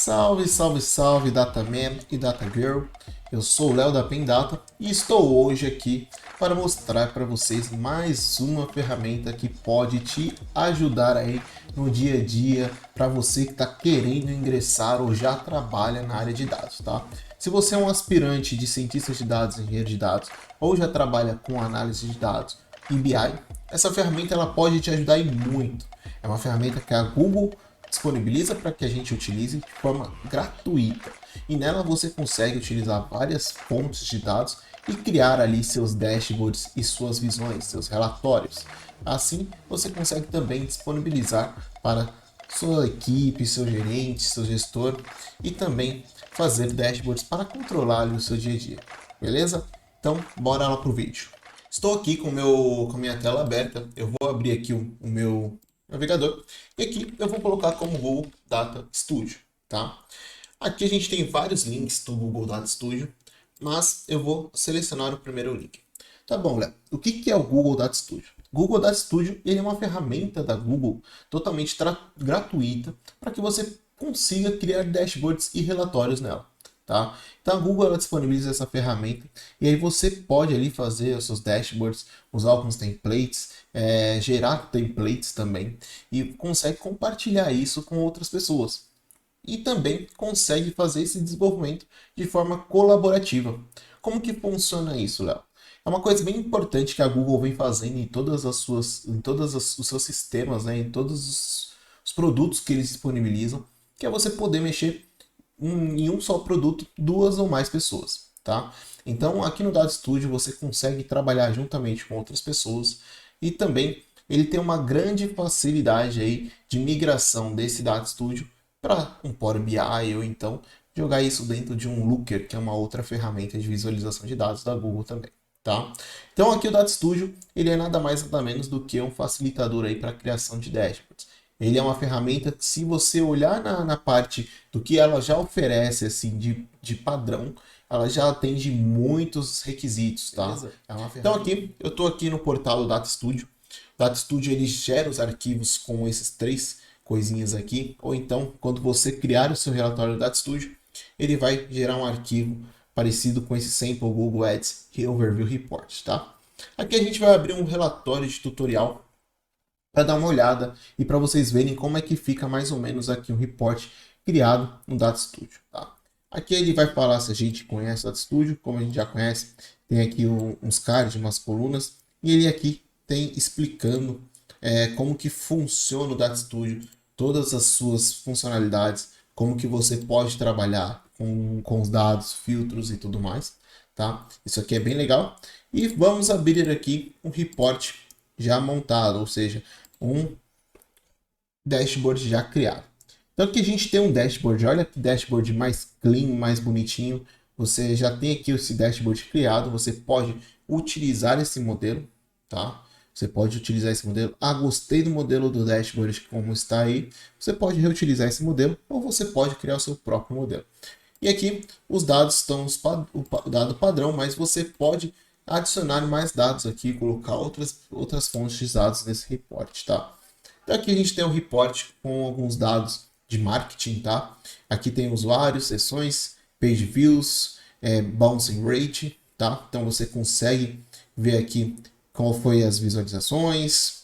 Salve, salve, salve, Dataman e Data Girl. Eu sou o Léo da Pendata e estou hoje aqui para mostrar para vocês mais uma ferramenta que pode te ajudar aí no dia a dia para você que está querendo ingressar ou já trabalha na área de dados, tá? Se você é um aspirante de cientista de dados, engenheiro de dados ou já trabalha com análise de dados e BI, essa ferramenta ela pode te ajudar e muito. É uma ferramenta que a Google disponibiliza para que a gente utilize de forma gratuita. E nela você consegue utilizar várias fontes de dados e criar ali seus dashboards e suas visões, seus relatórios. Assim, você consegue também disponibilizar para sua equipe, seu gerente, seu gestor e também fazer dashboards para controlar ali o seu dia a dia. Beleza? Então, bora lá pro vídeo. Estou aqui com a minha tela aberta. Eu vou abrir aqui o meu navegador e aqui eu vou colocar como Google Data Studio, tá? Aqui a gente tem vários links do Google Data Studio, mas eu vou selecionar o primeiro link. Tá bom, Léo. O que é o Google Data Studio? Google Data Studio ele é uma ferramenta da Google totalmente gratuita para que você consiga criar dashboards e relatórios nela. Tá? Então a Google ela disponibiliza essa ferramenta e aí você pode ali fazer os seus dashboards, usar alguns templates, gerar templates também e consegue compartilhar isso com outras pessoas. E também consegue fazer esse desenvolvimento de forma colaborativa. Como que funciona isso, Léo? É uma coisa bem importante que a Google vem fazendo em todas as suas, os seus sistemas, né, em todos os produtos que eles disponibilizam, que é você poder mexer em um só produto, duas ou mais pessoas, tá? Então, aqui no Data Studio você consegue trabalhar juntamente com outras pessoas e também ele tem uma grande facilidade aí de migração desse Data Studio para um Power BI ou então jogar isso dentro de um Looker, que é uma outra ferramenta de visualização de dados da Google também, tá? Então aqui o Data Studio, ele é nada mais nada menos do que um facilitador aí para a criação de dashboards. Ele é uma ferramenta que, se você olhar na parte do que ela já oferece assim de padrão, ela já atende muitos requisitos, tá? Então aqui, eu estou aqui no portal do Data Studio. O Data Studio ele gera os arquivos com esses três coisinhas aqui, ou então, quando você criar o seu relatório do Data Studio, ele vai gerar um arquivo parecido com esse sample Google Ads Overview Report, tá? Aqui a gente vai abrir um relatório de tutorial para dar uma olhada e para vocês verem como é que fica mais ou menos aqui um report criado no Data Studio, tá? Aqui ele vai falar se a gente conhece o Data Studio, como a gente já conhece, tem aqui uns cards, umas colunas, e ele aqui tem explicando como que funciona o Data Studio, todas as suas funcionalidades, como que você pode trabalhar com os dados, filtros e tudo mais, tá? Isso aqui é bem legal. E vamos abrir aqui um report já montado, ou seja, um dashboard já criado. Então aqui a gente tem um dashboard, olha que dashboard mais clean, mais bonitinho. Você já tem aqui esse dashboard criado, você pode utilizar esse modelo, tá? Você pode utilizar esse modelo. Ah, gostei do modelo do dashboard como está aí. Você pode reutilizar esse modelo ou você pode criar o seu próprio modelo. E aqui os dados estão o dado padrão, mas você pode adicionar mais dados aqui, colocar outras fontes de dados nesse report, tá? Então aqui a gente tem um report com alguns dados de marketing, tá? Aqui tem usuários, sessões, page views, bouncing rate, tá? Então você consegue ver aqui qual foi as visualizações,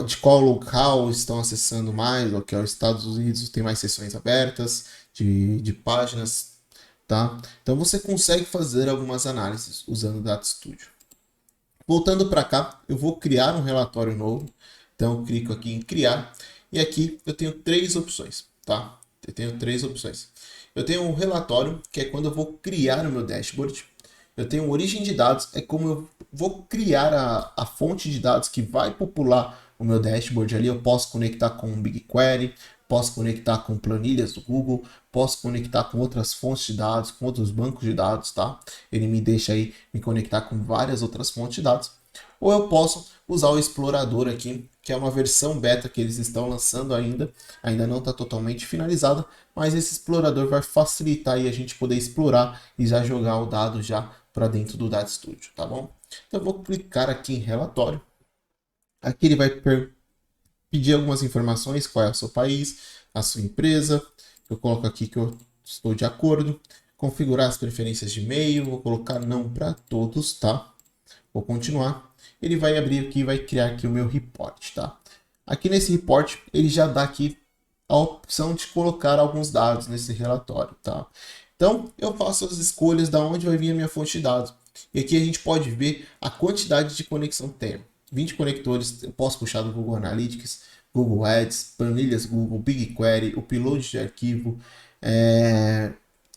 de qual local estão acessando mais, que é os Estados Unidos, tem mais sessões abertas de páginas, tá? Então você consegue fazer algumas análises usando o Data Studio. Voltando para cá, eu vou criar um relatório novo. Então eu clico aqui em criar e aqui eu tenho três opções, tá? Eu tenho três opções. Eu tenho um relatório, que é quando eu vou criar o meu dashboard. Eu tenho origem de dados, é como eu vou criar a fonte de dados que vai popular o meu dashboard ali. Eu posso conectar com um BigQuery, posso conectar com planilhas do Google, posso conectar com outras fontes de dados, com outros bancos de dados, tá? Ele me deixa aí me conectar com várias outras fontes de dados. Ou eu posso usar o explorador aqui, que é uma versão beta que eles estão lançando ainda não está totalmente finalizada, mas esse explorador vai facilitar aí a gente poder explorar e já jogar o dado já para dentro do Data Studio, tá bom? Então eu vou clicar aqui em relatório. Aqui ele vai pedir algumas informações, qual é o seu país, a sua empresa, Eu coloco aqui que eu estou de acordo. Configurar as preferências de e-mail, vou colocar não para todos, tá? Vou continuar. Ele vai abrir aqui e vai criar aqui o meu report, tá? Aqui nesse report, ele já dá aqui a opção de colocar alguns dados nesse relatório, tá? Então, eu faço as escolhas da onde vai vir a minha fonte de dados. E aqui a gente pode ver a quantidade de conexão que tem. 20 conectores, eu posso puxar do Google Analytics, Google Ads, planilhas Google, BigQuery, upload de arquivo.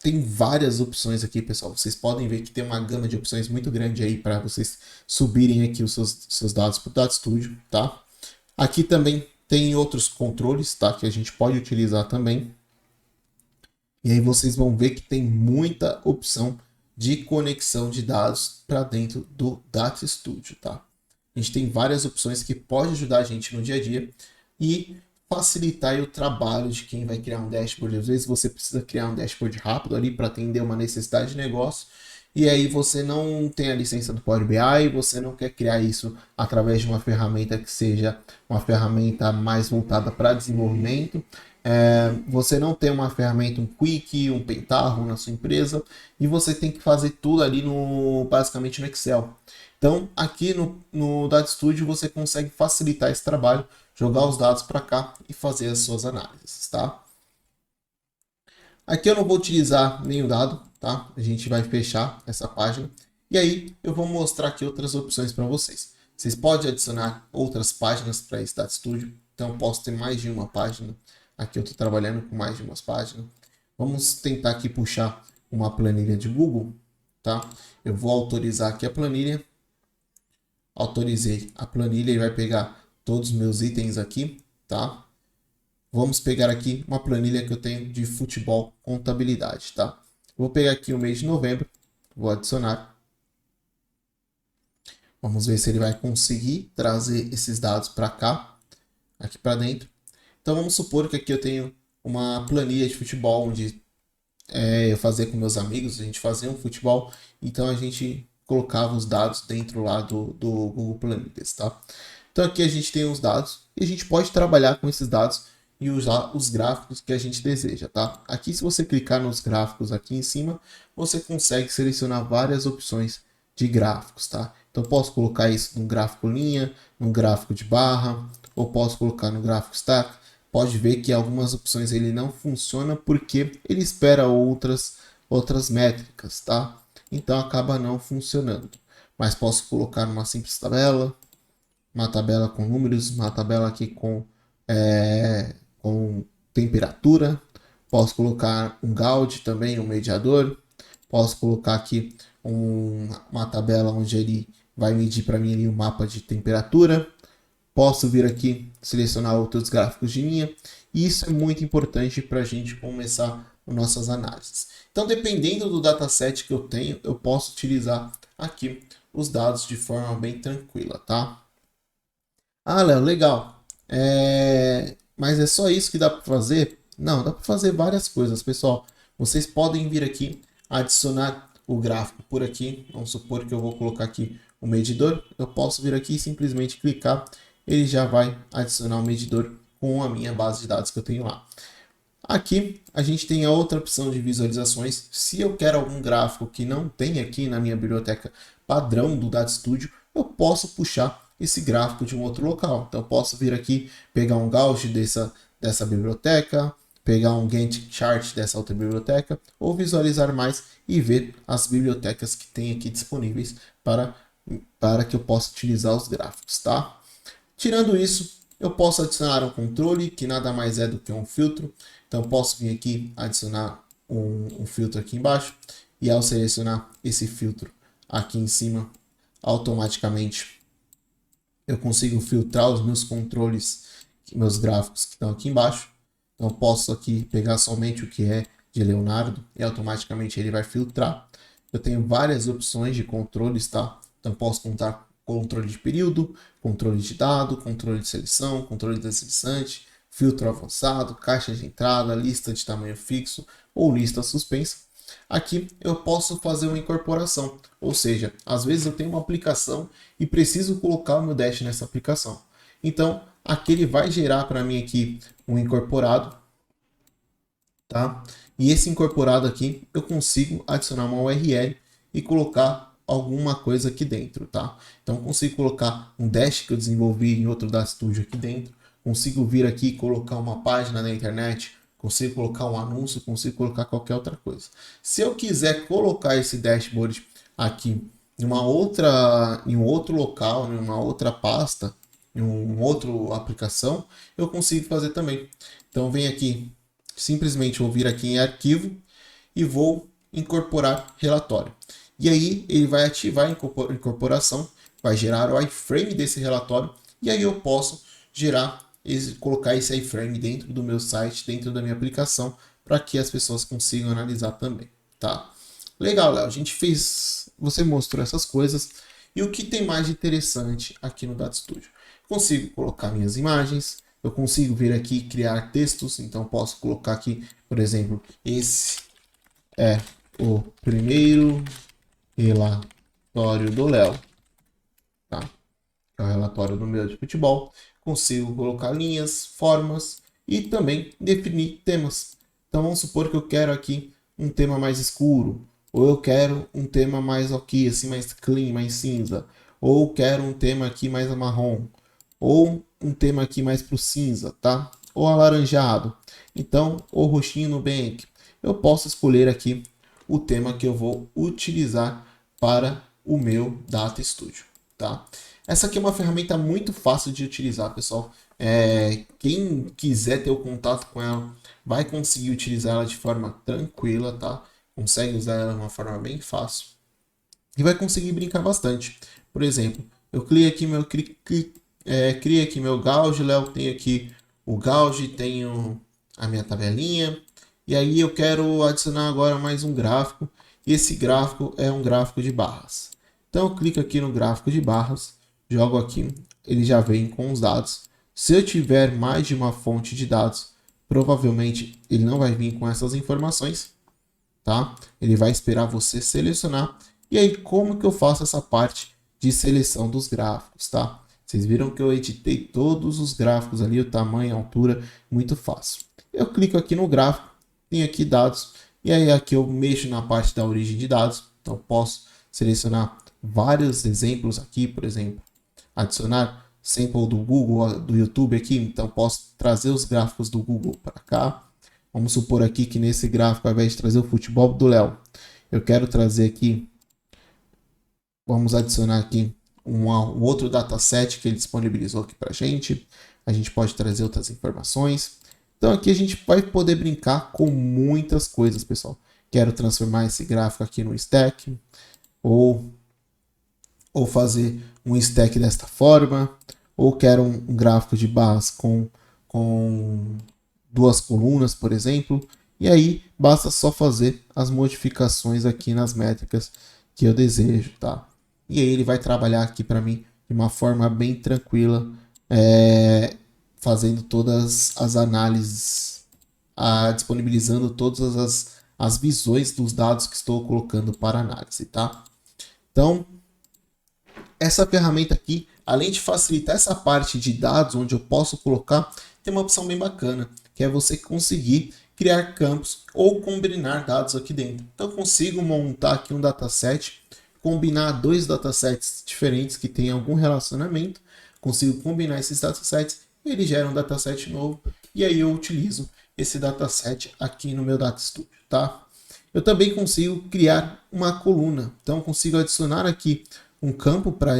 Tem várias opções aqui, pessoal. Vocês podem ver que tem uma gama de opções muito grande aí para vocês subirem aqui os seus dados para o Data Studio, tá? Aqui também tem outros controles, tá? Que a gente pode utilizar também. E aí vocês vão ver que tem muita opção de conexão de dados para dentro do Data Studio, tá? A gente tem várias opções que podem ajudar a gente no dia a dia e facilitar aí o trabalho de quem vai criar um dashboard. Às vezes você precisa criar um dashboard rápido ali para atender uma necessidade de negócio e aí você não tem a licença do Power BI, você não quer criar isso através de uma ferramenta que seja uma ferramenta mais voltada para desenvolvimento. Você não tem uma ferramenta, um Quick, um Pentaho na sua empresa e você tem que fazer tudo ali basicamente no Excel. Então, aqui no Data Studio você consegue facilitar esse trabalho, jogar os dados para cá e fazer as suas análises, tá? Aqui eu não vou utilizar nenhum dado, tá? A gente vai fechar essa página. E aí eu vou mostrar aqui outras opções para vocês. Vocês podem adicionar outras páginas para esse Data Studio. Então eu posso ter mais de uma página. Aqui eu estou trabalhando com mais de umas páginas. Vamos tentar aqui puxar uma planilha de Google, tá? Eu vou autorizar aqui a planilha. Autorizei a planilha e vai pegar todos os meus itens aqui, tá? Vamos pegar aqui uma planilha que eu tenho de futebol contabilidade, tá? Vou pegar aqui o mês de novembro, vou adicionar. Vamos ver se ele vai conseguir trazer esses dados para cá, aqui para dentro. Então vamos supor que aqui eu tenho uma planilha de futebol onde eu fazia com meus amigos, a gente fazia um futebol, então a gente colocava os dados dentro lá do Google Planilhas, tá? Então aqui a gente tem os dados e a gente pode trabalhar com esses dados e usar os gráficos que a gente deseja, tá? Aqui se você clicar nos gráficos aqui em cima, você consegue selecionar várias opções de gráficos, tá? Então posso colocar isso no gráfico linha, no gráfico de barra, ou posso colocar no gráfico stack. Pode ver que algumas opções ele não funciona porque ele espera outras métricas, tá? Então acaba não funcionando. Mas posso colocar numa simples tabela, uma tabela com números, uma tabela aqui com temperatura. Posso colocar um Gaud também, um mediador. Posso colocar aqui uma tabela onde ele vai medir para mim ali o mapa de temperatura. Posso vir aqui selecionar outros gráficos de linha. E isso é muito importante para a gente começar as nossas análises. Então, dependendo do dataset que eu tenho, eu posso utilizar aqui os dados de forma bem tranquila, tá? Ah, Léo, legal. Mas é só isso que dá para fazer? Não, dá para fazer várias coisas, pessoal. Vocês podem vir aqui, adicionar o gráfico por aqui. Vamos supor que eu vou colocar aqui o medidor. Eu posso vir aqui e simplesmente clicar. Ele já vai adicionar o medidor com a minha base de dados que eu tenho lá. Aqui a gente tem a outra opção de visualizações. Se eu quero algum gráfico que não tem aqui na minha biblioteca padrão do Data Studio, eu posso puxar esse gráfico de um outro local. Então eu posso vir aqui, pegar um Gauss dessa biblioteca, pegar um Gantt chart dessa outra biblioteca, ou visualizar mais e ver as bibliotecas que tem aqui disponíveis para que eu possa utilizar os gráficos, tá? Tirando isso, eu posso adicionar um controle, que nada mais é do que um filtro. Então, posso vir aqui, adicionar um filtro aqui embaixo. E ao selecionar esse filtro aqui em cima, automaticamente eu consigo filtrar os meus controles, meus gráficos que estão aqui embaixo. Então, posso aqui pegar somente o que é de Leonardo e automaticamente ele vai filtrar. Eu tenho várias opções de controles, tá? Então, posso contar controle de período, controle de dado, controle de seleção, controle deslizante, filtro avançado, caixa de entrada, lista de tamanho fixo ou lista suspensa. Aqui eu posso fazer uma incorporação, ou seja, às vezes eu tenho uma aplicação e preciso colocar o meu dash nessa aplicação. Então, aqui ele vai gerar para mim aqui um incorporado. tá? E esse incorporado aqui, eu consigo adicionar uma URL e colocar alguma coisa aqui dentro, tá? Então, eu consigo colocar um dash que eu desenvolvi em outro da Studio aqui dentro, consigo vir aqui e colocar uma página na internet, consigo colocar um anúncio, consigo colocar qualquer outra coisa. Se eu quiser colocar esse dashboard aqui em um outro local, em uma outra pasta, em uma outra aplicação, eu consigo fazer também. Então, vem aqui, simplesmente vou vir aqui em arquivo e vou incorporar relatório. E aí ele vai ativar a incorporação, vai gerar o iframe desse relatório e aí eu posso colocar esse iframe dentro do meu site, dentro da minha aplicação, para que as pessoas consigam analisar também, tá? Legal, Léo, a gente fez, você mostrou essas coisas e o que tem mais de interessante aqui no Data Studio? Consigo colocar minhas imagens, eu consigo vir aqui e criar textos, então posso colocar aqui, por exemplo, esse é o primeiro relatório do Léo, tá? É o relatório do meu de futebol. Consigo colocar linhas, formas e também definir temas. Então vamos supor que eu quero aqui um tema mais escuro, ou eu quero um tema mais ok, assim, mais clean, mais cinza, ou quero um tema aqui mais marrom, ou um tema aqui mais pro cinza, tá? Ou alaranjado. Então, ou roxinho Nubank. Eu posso escolher aqui o tema que eu vou utilizar para o meu Data Studio, tá? Essa aqui é uma ferramenta muito fácil de utilizar, pessoal. Quem quiser ter o contato com ela, vai conseguir utilizar ela de forma tranquila, tá? Consegue usar ela de uma forma bem fácil. E vai conseguir brincar bastante. Por exemplo, eu criei aqui meu gauge, Léo, tenho aqui o gauge, tenho a minha tabelinha, e aí eu quero adicionar agora mais um gráfico, e esse gráfico é um gráfico de barras. Então eu clico aqui no gráfico de barras, jogo aqui, ele já vem com os dados. Se eu tiver mais de uma fonte de dados, provavelmente ele não vai vir com essas informações, tá? Ele vai esperar você selecionar. E aí, como que eu faço essa parte de seleção dos gráficos, tá? Vocês viram que eu editei todos os gráficos ali, o tamanho, a altura, muito fácil. Eu clico aqui no gráfico, tenho aqui dados, e aí aqui eu mexo na parte da origem de dados. Então, posso selecionar vários exemplos aqui, por exemplo, adicionar sample do Google, do YouTube aqui, então posso trazer os gráficos do Google para cá. Vamos supor aqui que nesse gráfico, ao invés de trazer o futebol do Léo, eu quero trazer aqui, vamos adicionar aqui um outro dataset que ele disponibilizou aqui para a gente. A gente pode trazer outras informações. Então aqui a gente vai poder brincar com muitas coisas, pessoal. Quero transformar esse gráfico aqui no stack, ou fazer um stack desta forma, ou quero um gráfico de barras com duas colunas, por exemplo, e aí basta só fazer as modificações aqui nas métricas que eu desejo, tá? E aí ele vai trabalhar aqui para mim de uma forma bem tranquila, fazendo todas as análises, disponibilizando todas as visões dos dados que estou colocando para análise, tá? Então, essa ferramenta aqui, além de facilitar essa parte de dados, onde eu posso colocar, tem uma opção bem bacana, que é você conseguir criar campos ou combinar dados aqui dentro. Então, eu consigo montar aqui um dataset, combinar dois datasets diferentes que têm algum relacionamento, consigo combinar esses datasets e ele gera um dataset novo, e aí eu utilizo esse dataset aqui no meu Data Studio, tá? Eu também consigo criar uma coluna, então consigo adicionar aqui um campo para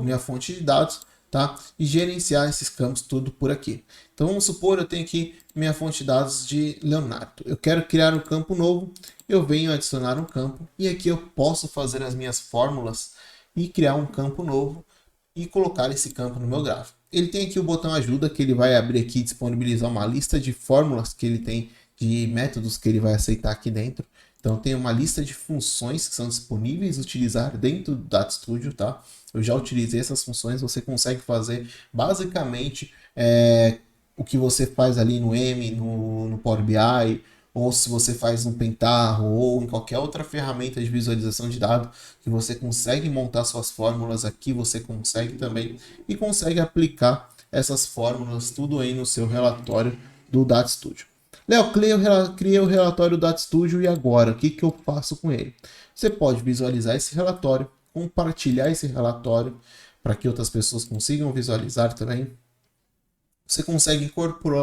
minha fonte de dados, tá? E gerenciar esses campos tudo por aqui. Então vamos supor eu tenho aqui minha fonte de dados de Leonardo. Eu quero criar um campo novo, eu venho adicionar um campo e aqui eu posso fazer as minhas fórmulas e criar um campo novo e colocar esse campo no meu gráfico. Ele tem aqui o botão ajuda, que ele vai abrir aqui e disponibilizar uma lista de fórmulas que ele tem, de métodos que ele vai aceitar aqui dentro. Então tem uma lista de funções que são disponíveis utilizar dentro do Data Studio, tá? Eu já utilizei essas funções, você consegue fazer basicamente o que você faz ali no M, no Power BI, ou se você faz no Pentaho, ou em qualquer outra ferramenta de visualização de dados, que você consegue montar suas fórmulas aqui, você consegue também, e consegue aplicar essas fórmulas tudo aí no seu relatório do Data Studio. Léo, criei o relatório do Data Studio e agora? O que, que eu faço com ele? Você pode visualizar esse relatório, compartilhar esse relatório para que outras pessoas consigam visualizar também. Você consegue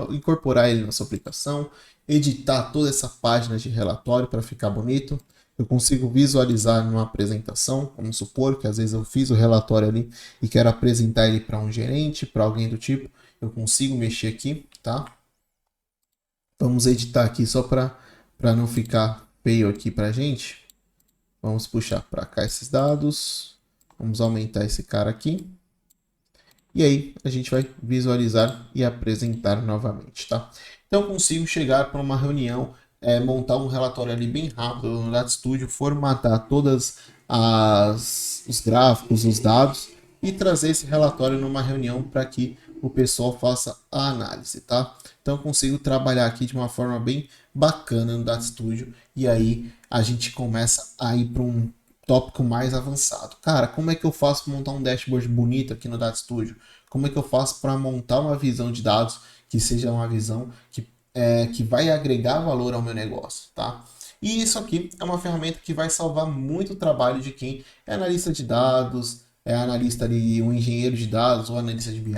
incorporar ele na sua aplicação, editar toda essa página de relatório para ficar bonito. Eu consigo visualizar numa apresentação, vamos supor que às vezes eu fiz o relatório ali e quero apresentar ele para um gerente, para alguém do tipo, eu consigo mexer aqui, tá? Vamos editar aqui só para não ficar feio aqui para a gente. Vamos puxar para cá esses dados, vamos aumentar esse cara aqui. E aí a gente vai visualizar e apresentar novamente, tá? Então eu consigo chegar para uma reunião, montar um relatório ali bem rápido no Data Studio, formatar todas os gráficos, os dados e trazer esse relatório numa reunião para que o pessoal faça a análise, tá? Então eu consigo trabalhar aqui de uma forma bem bacana no Data Studio e aí a gente começa a ir para um tópico mais avançado. Cara, como é que eu faço para montar um dashboard bonito aqui no Data Studio? Como é que eu faço para montar uma visão de dados que seja uma visão que vai agregar valor ao meu negócio, tá? E isso aqui é uma ferramenta que vai salvar muito o trabalho de quem é analista de dados, é analista ali, um engenheiro de dados ou analista de BI,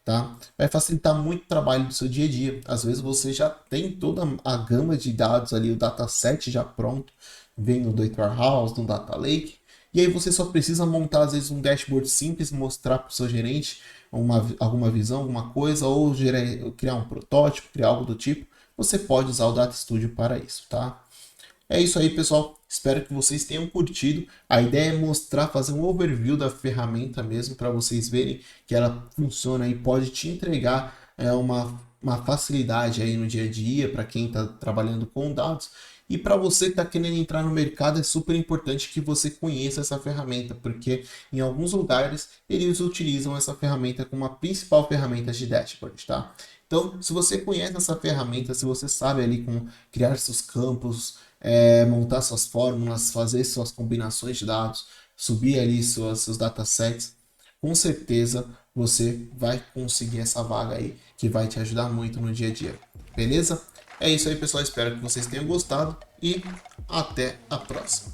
tá? Vai facilitar muito o trabalho do seu dia a dia. Às vezes você já tem toda a gama de dados ali, o dataset já pronto, vem no Data Warehouse, no Data Lake, e aí você só precisa montar às vezes um dashboard simples, mostrar para o seu gerente alguma visão, alguma coisa, ou criar um protótipo, criar algo do tipo. Você pode usar o Data Studio para isso, tá? É isso aí, pessoal. Espero que vocês tenham curtido. A ideia é mostrar, fazer um overview da ferramenta mesmo, para vocês verem que ela funciona e pode te entregar uma facilidade aí no dia a dia para quem está trabalhando com dados. E para você que está querendo entrar no mercado, é super importante que você conheça essa ferramenta, porque em alguns lugares eles utilizam essa ferramenta como a principal ferramenta de dashboard, tá? Então, se você conhece essa ferramenta, se você sabe ali como criar seus campos, montar suas fórmulas, fazer suas combinações de dados, subir ali seus datasets, com certeza você vai conseguir essa vaga aí que vai te ajudar muito no dia a dia. Beleza? É isso aí, pessoal. Espero que vocês tenham gostado e até a próxima.